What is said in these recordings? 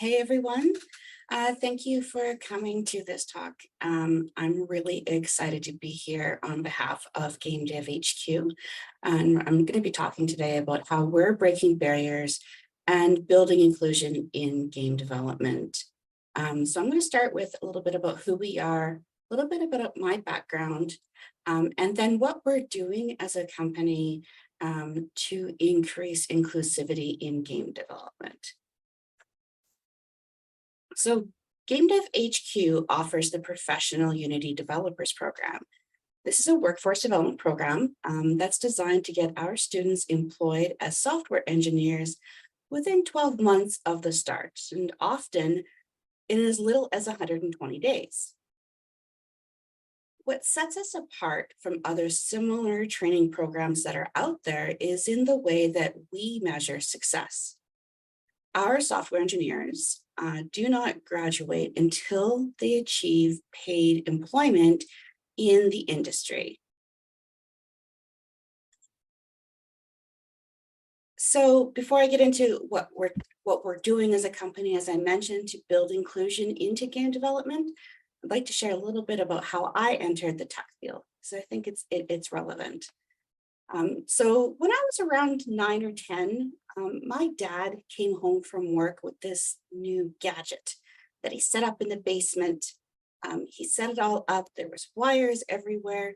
Hey everyone, thank you for coming to this talk. I'm really excited to be here on behalf of GamedevHQ. And I'm going to be talking today about how we're breaking barriers and building inclusion in game development. So I'm going to start with a little bit about who we are, a little bit about my background, and then what we're doing as a company to increase inclusivity in game development. So GamedevHQ offers the Professional Unity Developers Program. This is a workforce development program that's designed to get our students employed as software engineers within 12 months of the start, and often in as little as 120 days. What sets us apart from other similar training programs that are out there is in the way that we measure success. Our software engineers do not graduate until they achieve paid employment in the industry. So before I get into what we're doing as a company, as I mentioned, to build inclusion into game development, I'd like to share a little bit about how I entered the tech field, because I think it's relevant. So when I was around 9 or 10, my dad came home from work with this new gadget that he set up in the basement. He set it all up. There was wires everywhere.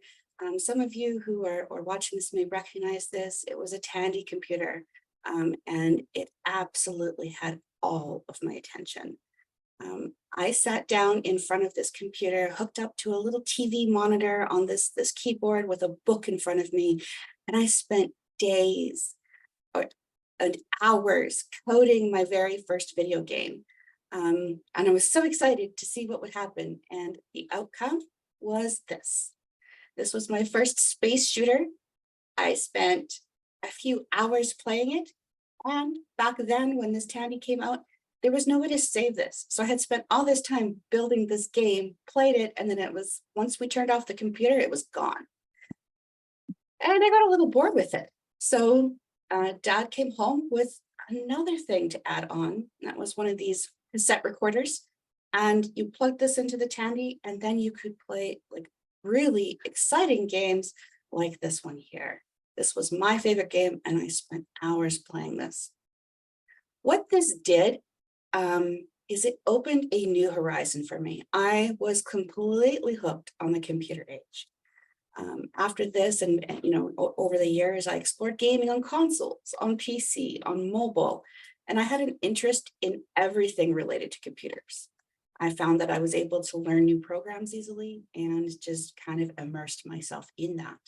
Some of you who are watching this may recognize this. It was a Tandy computer, and it absolutely had all of my attention. I sat down in front of this computer, hooked up to a little TV monitor on this keyboard with a book in front of me, and I spent days and hours coding my very first video game. And I was so excited to see what would happen. And the outcome was this. This was my first space shooter. I spent a few hours playing it. And back then, when this Tandy came out, there was no way to save this. So I had spent all this time building this game, played it, and then it was, once we turned off the computer, it was gone. And I got a little bored with it. So Dad came home with another thing to add on. That was one of these cassette recorders. And you plug this into the Tandy, and then you could play like really exciting games like this one here. This was my favorite game, and I spent hours playing this. What this did is it opened a new horizon for me. I was completely hooked on the computer age. After this, and over the years, I explored gaming on consoles, on PC, on mobile, and I had an interest in everything related to computers. I found that I was able to learn new programs easily and just kind of immersed myself in that.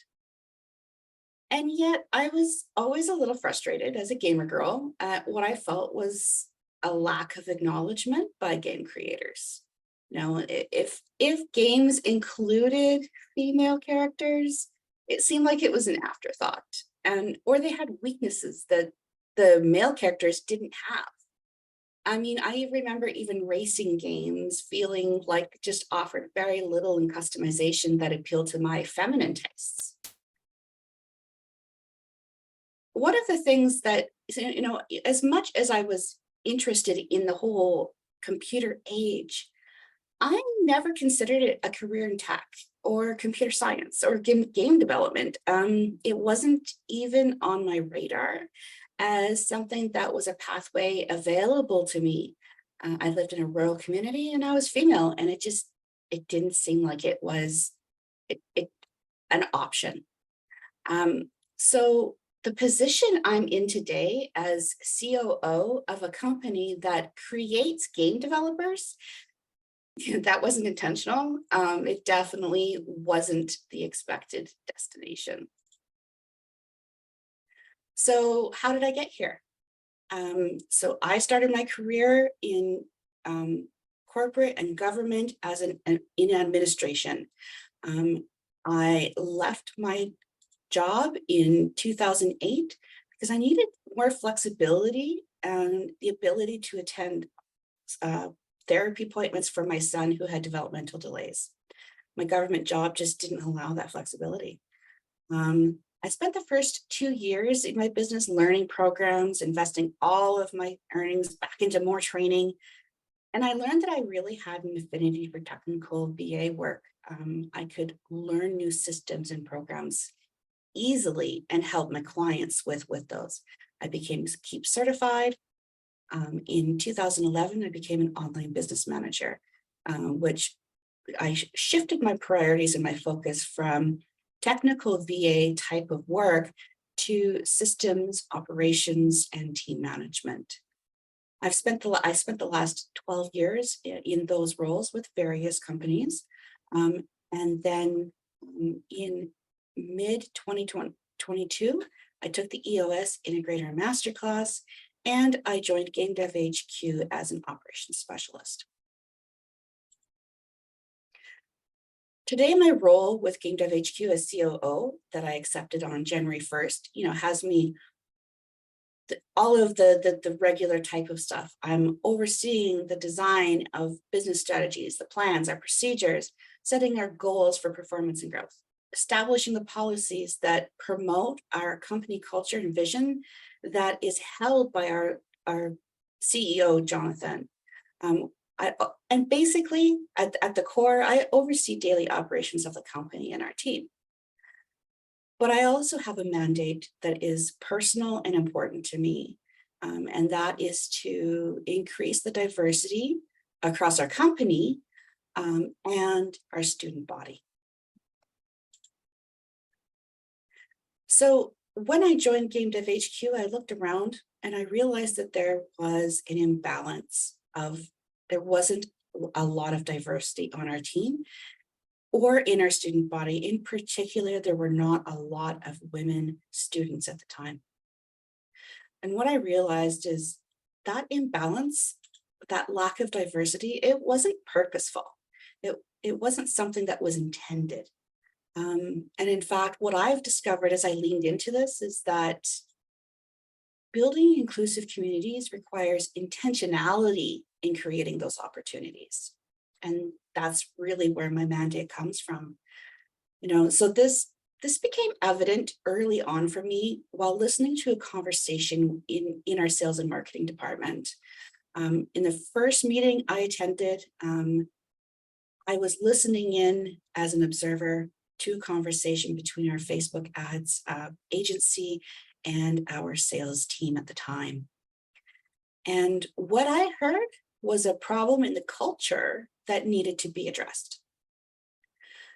And yet I was always a little frustrated as a gamer girl at what I felt was a lack of acknowledgement by game creators. If games included female characters, it seemed like it was an afterthought, or they had weaknesses that the male characters didn't have. I mean, I remember even racing games feeling like just offered very little in customization that appealed to my feminine tastes. One of the things that, as much as I was interested in the whole computer age, I never considered it a career in tech or computer science or game development. It wasn't even on my radar as something that was a pathway available to me. I lived in a rural community and I was female, and it didn't seem like it was an option. So the position I'm in today as COO of a company that creates game developers, that wasn't intentional. It definitely wasn't the expected destination. So how did I get here? So I started my career in corporate and government as in administration. I left my job in 2008 because I needed more flexibility and the ability to attend therapy appointments for my son who had developmental delays. My government job just didn't allow that flexibility. I spent the first 2 years in my business learning programs, investing all of my earnings back into more training. And I learned that I really had an affinity for technical VA work. I could learn new systems and programs easily and help my clients with those. I became Keep certified. In 2011, I became an online business manager, which I shifted my priorities and my focus from technical VA type of work to systems, operations, and team management. I spent the last 12 years in those roles with various companies. And then in mid 2022, I took the EOS Integrator Masterclass, and I joined GamedevHQ as an operations specialist. Today, my role with GamedevHQ as COO that I accepted on January 1st, has me all of the regular type of stuff. I'm overseeing the design of business strategies, the plans, our procedures, setting our goals for performance and growth, establishing the policies that promote our company culture and vision that is held by our CEO, Jonathan. And basically, at the core, I oversee daily operations of the company and our team. But I also have a mandate that is personal and important to me, and that is to increase the diversity across our company and our student body. So when I joined GamedevHQ, I looked around and I realized that there was an imbalance there wasn't a lot of diversity on our team or in our student body. In particular, there were not a lot of women students at the time. And what I realized is that imbalance, that lack of diversity, it wasn't purposeful. It wasn't something that was intended. And in fact, what I've discovered as I leaned into this is that building inclusive communities requires intentionality in creating those opportunities. And that's really where my mandate comes from. So this became evident early on for me while listening to a conversation in our sales and marketing department. In the first meeting I attended, I was listening in as an observer to a conversation between our Facebook ads agency and our sales team at the time. And what I heard was a problem in the culture that needed to be addressed.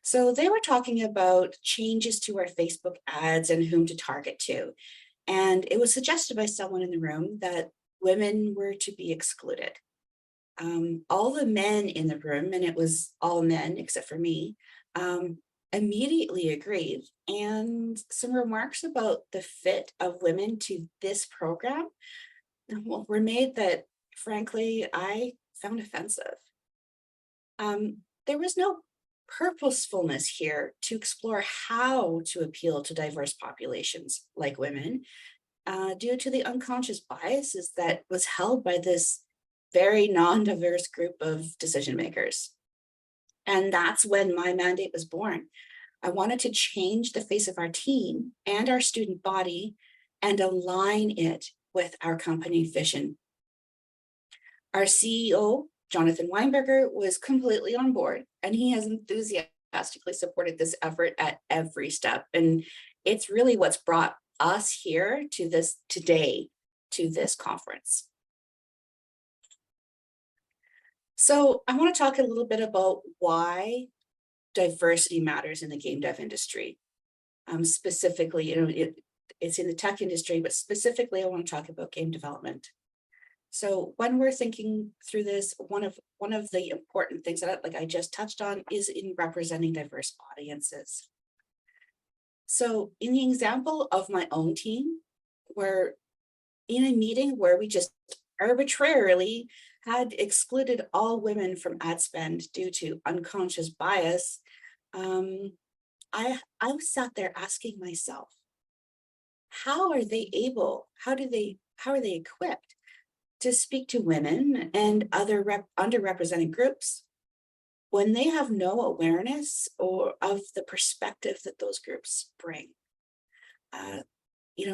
So they were talking about changes to our Facebook ads and whom to target to. And it was suggested by someone in the room that women were to be excluded. All the men in the room, and it was all men except for me, immediately agreed. And some remarks about the fit of women to this program were made that, frankly, I found offensive. There was no purposefulness here to explore how to appeal to diverse populations like women due to the unconscious biases that was held by this very non-diverse group of decision makers. And that's when my mandate was born. I wanted to change the face of our team and our student body and align it with our company vision. Our CEO, Jonathan Weinberger, was completely on board, and he has enthusiastically supported this effort at every step. And it's really what's brought us here to this conference. So I want to talk a little bit about why diversity matters in the game dev industry. Specifically, it's in the tech industry, but specifically I want to talk about game development. So when we're thinking through this, one of the important things that I just touched on is in representing diverse audiences. So in the example of my own team, we're in a meeting where we just arbitrarily had excluded all women from ad spend due to unconscious bias, I sat there asking myself, how are they equipped to speak to women and other underrepresented groups when they have no awareness or of the perspective that those groups bring?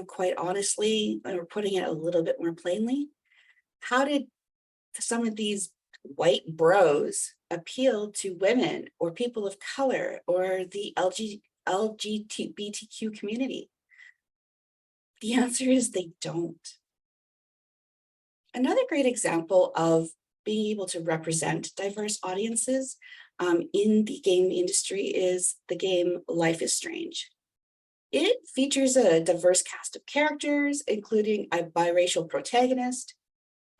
Quite honestly, or putting it a little bit more plainly, how did some of these white bros appeal to women or people of color or the LGBTQ community? The answer is they don't. Another great example of being able to represent diverse audiences in the game industry is the game Life is Strange. It features a diverse cast of characters, including a biracial protagonist,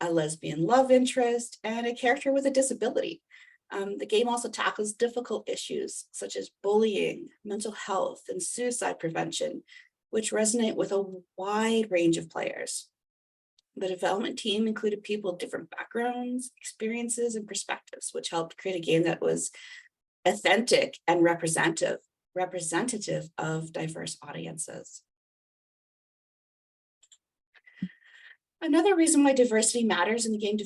a lesbian love interest, and a character with a disability. The game also tackles difficult issues such as bullying, mental health, and suicide prevention, which resonate with a wide range of players. The development team included people of different backgrounds, experiences, and perspectives, which helped create a game that was authentic and representative of diverse audiences. Another reason why diversity matters in the game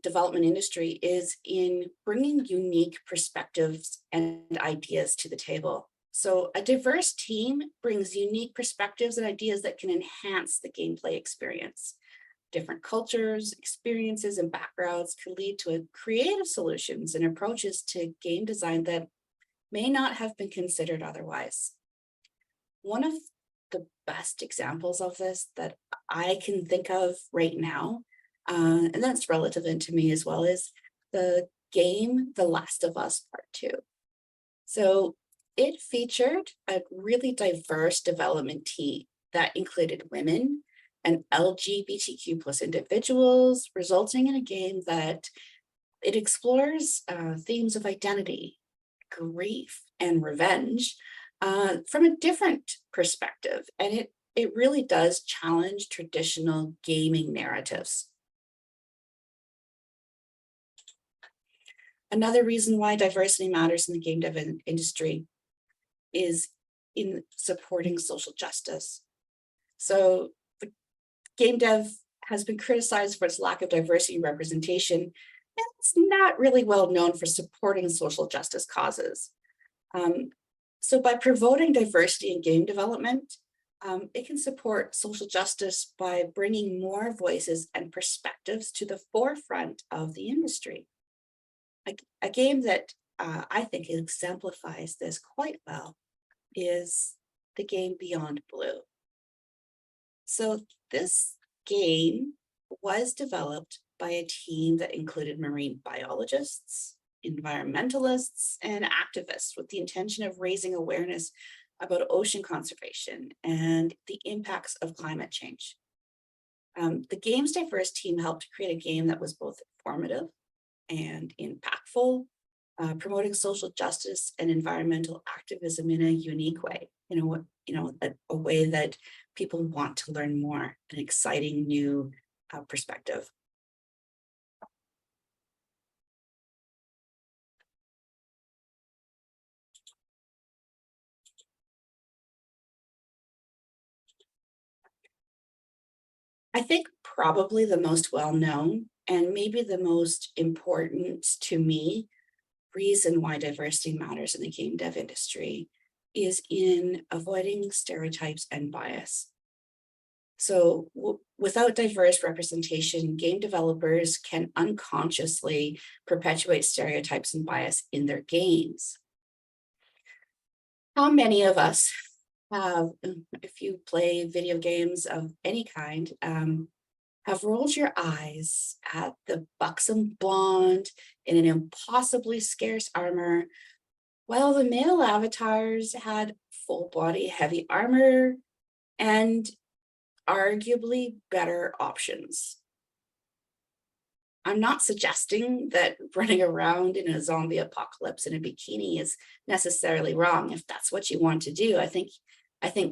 development industry is in bringing unique perspectives and ideas to the table. So a diverse team brings unique perspectives and ideas that can enhance the gameplay experience. Different cultures, experiences, and backgrounds can lead to creative solutions and approaches to game design that may not have been considered otherwise. One of the best examples of this that I can think of right now, and that's relevant to me as well, is the game The Last of Us Part 2. So it featured a really diverse development team that included women and LGBTQ plus individuals, resulting in a game that it explores themes of identity, grief, and revenge from a different perspective. And it really does challenge traditional gaming narratives. Another reason why diversity matters in the game dev industry is in supporting social justice. So the game dev has been criticized for its lack of diversity and representation, and it's not really well known for supporting social justice causes. So by promoting diversity in game development, it can support social justice by bringing more voices and perspectives to the forefront of the industry. A game that I think exemplifies this quite well is the game Beyond Blue. So this game was developed by a team that included marine biologists, environmentalists, and activists with the intention of raising awareness about ocean conservation and the impacts of climate change. The game's diverse team helped create a game that was both informative and impactful, promoting social justice and environmental activism in a unique way, a way that people want to learn more, an exciting new perspective. I think probably the most well-known and maybe the most important to me reason why diversity matters in the game dev industry is in avoiding stereotypes and bias. So without diverse representation, game developers can unconsciously perpetuate stereotypes and bias in their games. How many of us have, if you play video games of any kind, have rolled your eyes at the buxom blonde in an impossibly scarce armor, while the male avatars had full body heavy armor and arguably better options? I'm not suggesting that running around in a zombie apocalypse in a bikini is necessarily wrong. If that's what you want to do, I think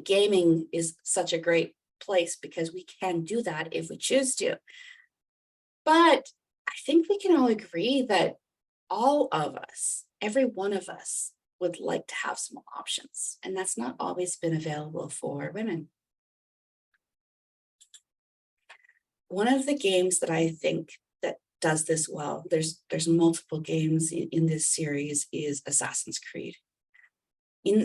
gaming is such a great place because we can do that if we choose to. But I think we can all agree that all of us, every one of us, would like to have some options, and that's not always been available for women. One of the games that I think that does this well, there's multiple games in this series, is Assassin's Creed.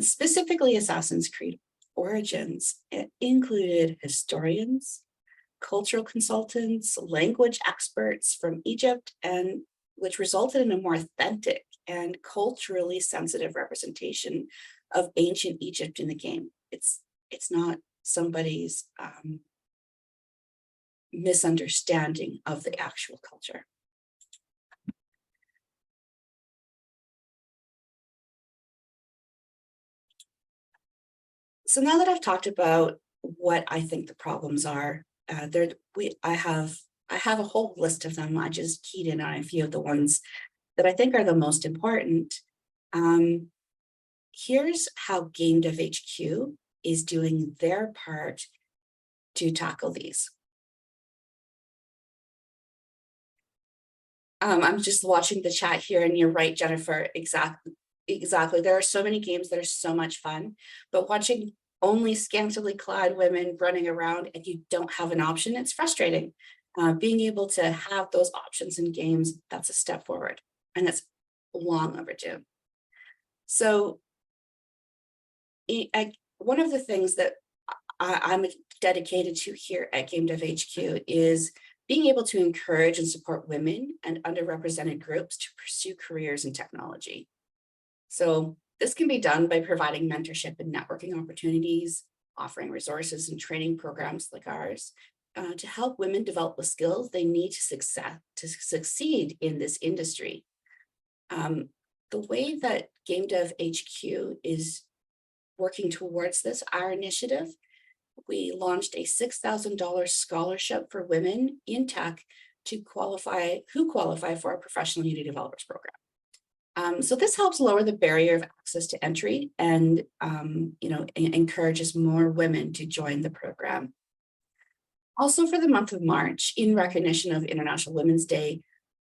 Specifically Assassin's Creed Origins, it included historians, cultural consultants, language experts from Egypt and which resulted in a more authentic and culturally sensitive representation of ancient Egypt in the game. It's not somebody's misunderstanding of the actual culture. So now that I've talked about what I think the problems are, I have a whole list of them. I just keyed in on a few of the ones that I think are the most important. Here's how GamedevHQ is doing their part to tackle these. I'm just watching the chat here, and you're right, Jennifer, exactly. There are so many games that are so much fun, but watching only scantily clad women running around and you don't have an option, it's frustrating. Being able to have those options in games, that's a step forward, and it's long overdue. So one of the things that I'm dedicated to here at GamedevHQ is being able to encourage and support women and underrepresented groups to pursue careers in technology. So this can be done by providing mentorship and networking opportunities, offering resources and training programs like ours to help women develop the skills they need to succeed in this industry. The way that GamedevHQ is working towards this, our initiative, we launched a $6,000 scholarship for women in tech who qualify for our Professional Unity Developers Program. So this helps lower the barrier of access to entry and encourages more women to join the program. Also, for the month of March, in recognition of International Women's Day,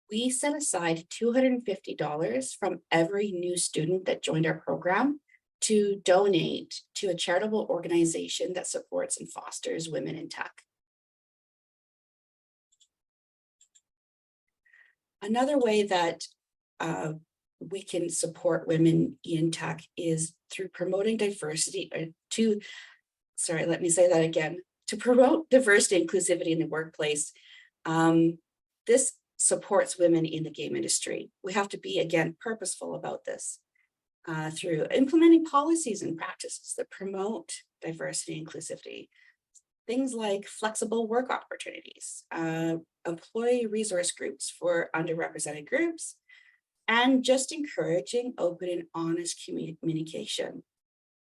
we set aside $250 from every new student that joined our program to donate to a charitable organization that supports and fosters women in tech. Another way that we can support women in tech is through promoting diversity, to promote diversity and inclusivity in the workplace. This supports women in the game industry. We have to be, again, purposeful about this through implementing policies and practices that promote diversity and inclusivity. Things like flexible work opportunities, employee resource groups for underrepresented groups, and just encouraging open and honest communication.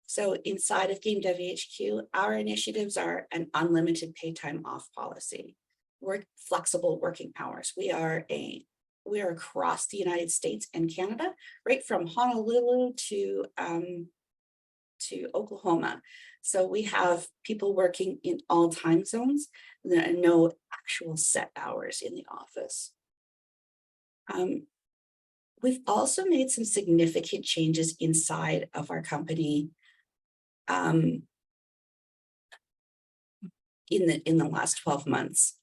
So inside of GamedevHQ, our initiatives are an unlimited pay time off policy, flexible working hours. We are across the United States and Canada, right from Honolulu to Oklahoma. So we have people working in all time zones, and no actual set hours in the office. We've also made some significant changes inside of our company in the last 12 months.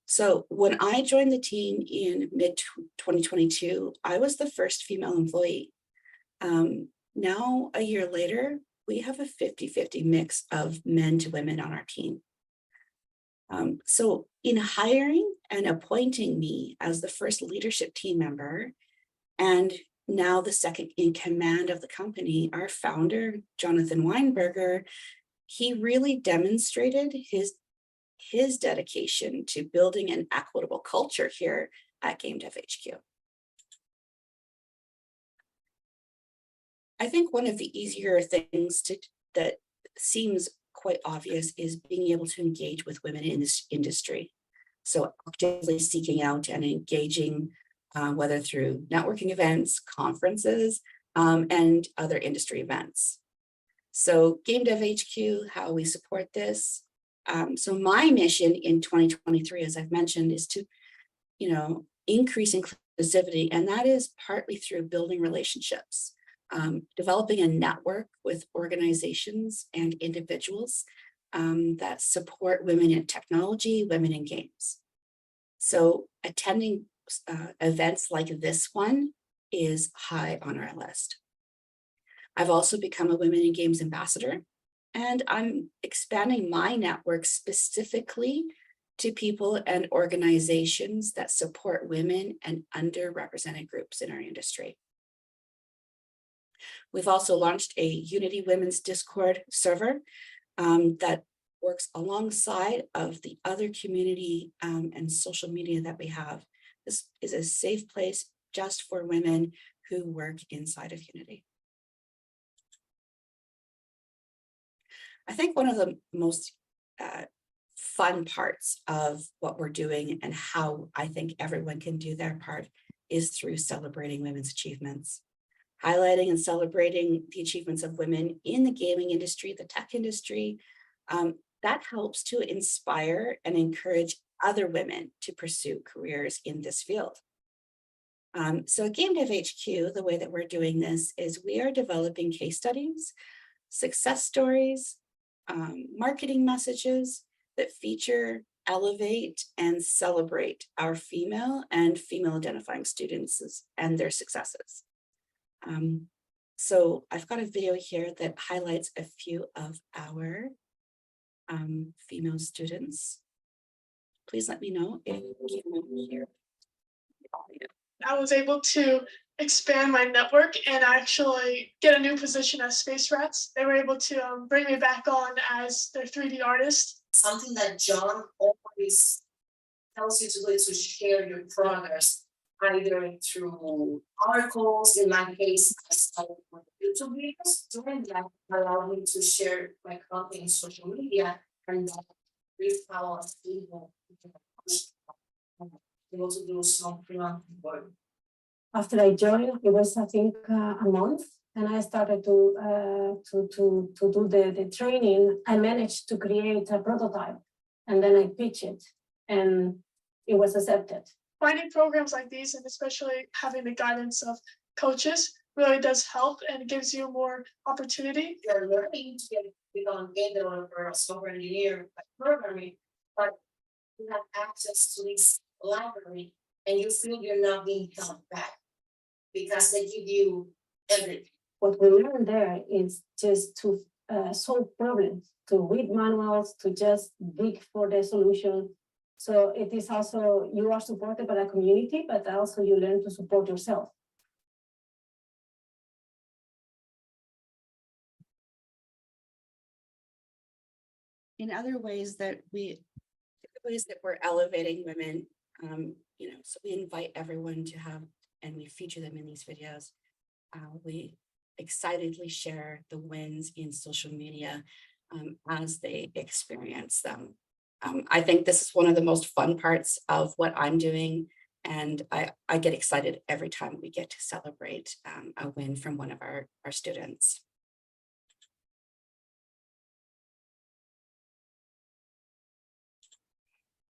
So when I joined the team in mid-2022, I was the first female employee. Now, a year later, we have a 50-50 mix of men to women on our team. So in hiring and appointing me as the first leadership team member, and now the second in command of the company, our founder, Jonathan Weinberger, he really demonstrated his dedication to building an equitable culture here at GamedevHQ. I think one of the easier things that seems quite obvious is being able to engage with women in this industry. So actively seeking out and engaging, whether through networking events, conferences, and other industry events. So GamedevHQ, how we support this. So my mission in 2023, as I've mentioned, is to, increase inclusivity, and that is partly through building relationships, developing a network with organizations and individuals that support women in technology, women in games. So attending events like this one is high on our list. I've also become a Women in Games ambassador, and I'm expanding my network specifically to people and organizations that support women and underrepresented groups in our industry. We've also launched a Unity Women's Discord server that works alongside of the other community and social media that we have. This is a safe place just for women who work inside of Unity. I think one of the most fun parts of what we're doing and how I think everyone can do their part is through celebrating women's achievements. Highlighting and celebrating the achievements of women in the gaming industry, the tech industry, that helps to inspire and encourage other women to pursue careers in this field. So at GamedevHQ, the way that we're doing this is we are developing case studies, success stories, marketing messages that feature, elevate, and celebrate our female and female identifying students and their successes. So I've got a video here that highlights a few of our female students. Please let me know if you can hear. I was able to expand my network and actually get a new position as Space Rats. They were able to bring me back on as their 3D artist. Something that John always tells you to do is to share your progress, either through articles, in my case, I started with YouTube videos. Doing that allowed me to share my content in social media, and that we follow us able to do some freelance work. After I joined, it was I think a month, and I started to do the training. I managed to create a prototype, and then I pitched it, and it was accepted. Finding programs like these, and especially having the guidance of coaches, really does help and gives you more opportunity. You're learning to become a game developer or software engineer by programming, but you have access to this library and you feel you're not being held back because they give you everything. What we learned there is just to solve problems, to read manuals, to just dig for the solution. So it is also, you are supported by the community, but also you learn to support yourself. In other ways that we're elevating women, so we invite everyone to have, and we feature them in these videos. We excitedly share the wins in social media as they experience them. I think this is one of the most fun parts of what I'm doing, and I get excited every time we get to celebrate a win from one of our students.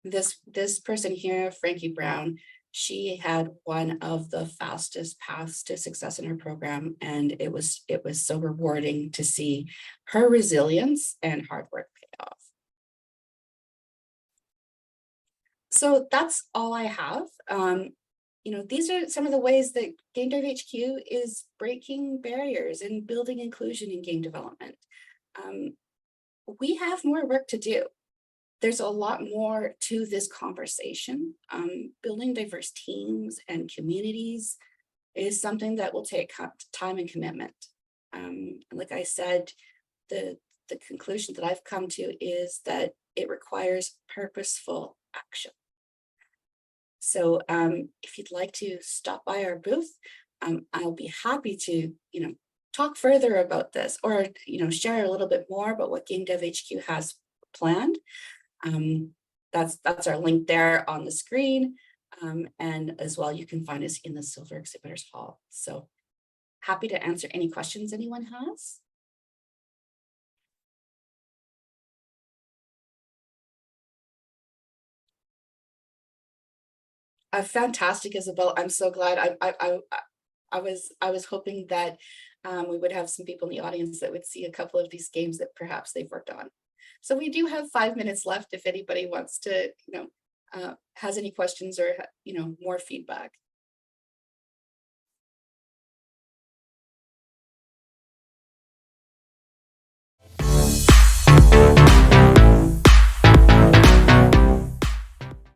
This person here, Frankie Brown, she had one of the fastest paths to success in her program, and it was so rewarding to see her resilience and hard work pay off. So that's all I have. These are some of the ways that GamedevHQ is breaking barriers and building inclusion in game development. We have more work to do. There's a lot more to this conversation. Building diverse teams and communities is something that will take time and commitment. Like I said, the conclusion that I've come to is that it requires purposeful action. So if you'd like to stop by our booth, I'll be happy to, talk further about this, or, share a little bit more about what GamedevHQ has planned. That's our link there on the screen. And as well, you can find us in the Silver Exhibitors Hall. So happy to answer any questions anyone has. Fantastic, Isabel. I'm so glad. I was hoping that we would have some people in the audience that would see a couple of these games that perhaps they've worked on. So we do have 5 minutes left if anybody wants to, has any questions or, more feedback.